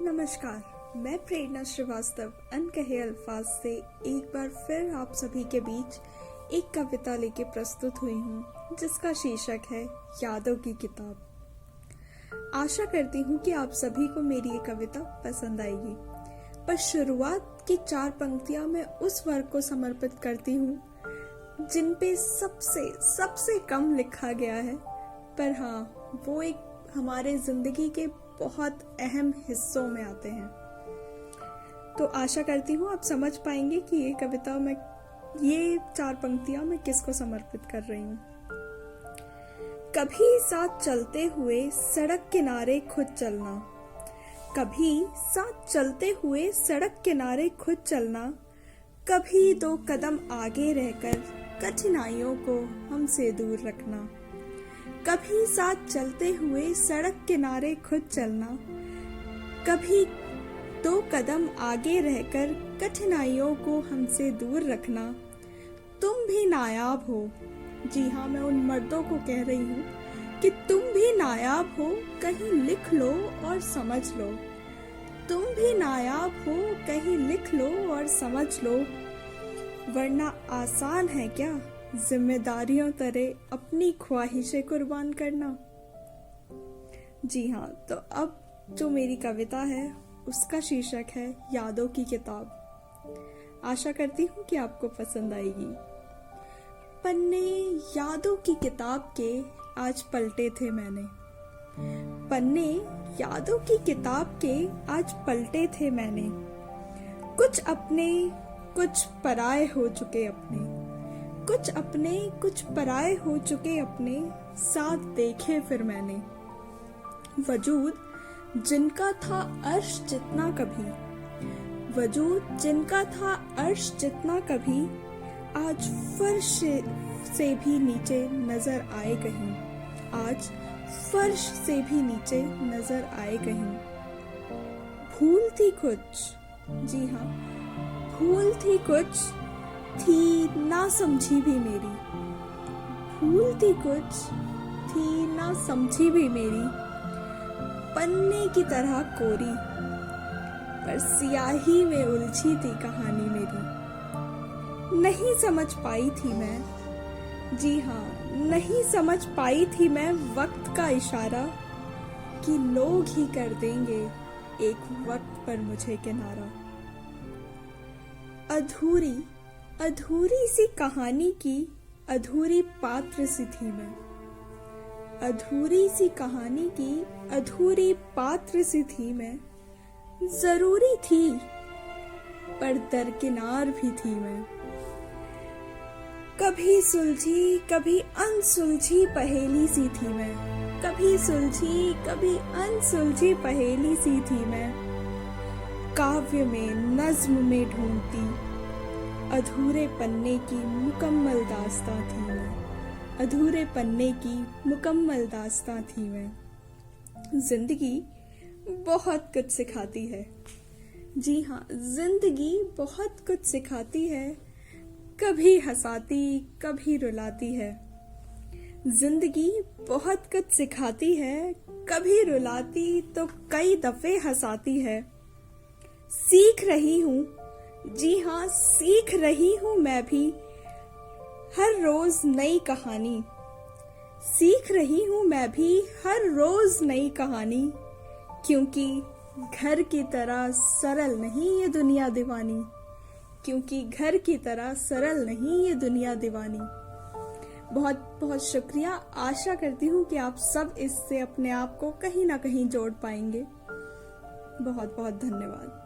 नमस्कार, मैं प्रेरणा श्रीवास्तव अनकहे अल्फाज से एक बार फिर आप सभी के बीच एक कविता लेके प्रस्तुत हुई हूँ जिसका शीर्षक है यादों की किताब। आशा करती हूँ कि आप सभी को मेरी ये कविता पसंद आएगी। पर शुरुआत की 4 पंक्तियां मैं उस वर्ग को समर्पित करती हूँ जिन पे सबसे कम लिखा गया है, पर हाँ, वो एक हमारे जिंदगी के बहुत अहम हिस्सों में आते हैं। तो आशा करती हूँ आप समझ पाएंगे कि ये 4 पंक्तियां मैं किसको समर्पित कर रही हूँ। कभी साथ चलते हुए सड़क किनारे खुद चलना, कभी साथ चलते हुए सड़क किनारे खुद चलना, कभी 2 कदम आगे रहकर कठिनाइयों को हमसे दूर रखना। कभी साथ चलते हुए सड़क किनारे खुद चलना, कभी 2 कदम आगे रहकर कठिनाइयों को हमसे दूर रखना। तुम भी नायाब हो, जी हाँ, मैं उन मर्दों को कह रही हूँ कि तुम भी नायाब हो, कहीं लिख लो और समझ लो। तुम भी नायाब हो, कहीं लिख लो और समझ लो, वरना आसान है क्या जिम्मेदारियों तरह अपनी ख्वाहिशें कुर्बान करना। जी हाँ, तो अब जो मेरी कविता है उसका शीर्षक है यादों की किताब। आशा करती हूँ कि आपको पसंद आएगी। पन्ने यादों की किताब के आज पलटे थे मैंने, पन्ने यादों की किताब के आज पलटे थे मैंने। कुछ अपने कुछ पराए हो चुके अपने, कुछ अपने कुछ पराए हो चुके अपने, साथ देखे फिर मैंने। वजूद जिनका था अर्श जितना कभी, वजूद जिनका था अर्श जितना कभी, आज फर्श से भी नीचे नजर आए कहीं, आज फर्श से भी नीचे नजर आए कहीं। भूल थी कुछ, जी हाँ, भूल थी कुछ, थी ना समझी भी मेरी, भूल थी कुछ, थी ना समझी भी मेरी। पन्ने की तरह कोरी, पर सियाही में उलझी थी कहानी मेरी। नहीं समझ पाई थी मैं, जी हाँ, नहीं समझ पाई थी मैं वक्त का इशारा, कि लोग ही कर देंगे एक वक्त पर मुझे किनारा। अधूरी अधूरी सी कहानी की अधूरी पात्र सी थी मैं, अधूरी सी कहानी की अधूरी पात्र सी थी मैं। जरूरी थी पर दरकिनार भी थी मैं। कभी सुलझी कभी अनसुलझी पहेली सी थी मैं, कभी सुलझी कभी अनसुलझी पहेली सी थी मैं। काव्य में नज्म में ढूंढती अधूरे पन्ने की मुकम्मल दास्तां थी मैं, अधूरे पन्ने की मुकम्मल दास्तां थी मैं। जिंदगी बहुत कुछ सिखाती है, जी हाँ, जिंदगी बहुत कुछ सिखाती है, कभी हंसाती कभी रुलाती है। जिंदगी बहुत कुछ सिखाती है, कभी रुलाती तो कई दफे हंसाती है। सीख रही हूँ, जी हाँ, सीख रही हूँ मैं भी हर रोज नई कहानी, सीख रही हूँ मैं भी हर रोज नई कहानी। क्योंकि घर की तरह सरल नहीं ये दुनिया दीवानी, क्योंकि घर की तरह सरल नहीं ये दुनिया दीवानी। बहुत बहुत शुक्रिया। आशा करती हूँ कि आप सब इससे अपने आप को कहीं ना कहीं जोड़ पाएंगे। बहुत बहुत धन्यवाद।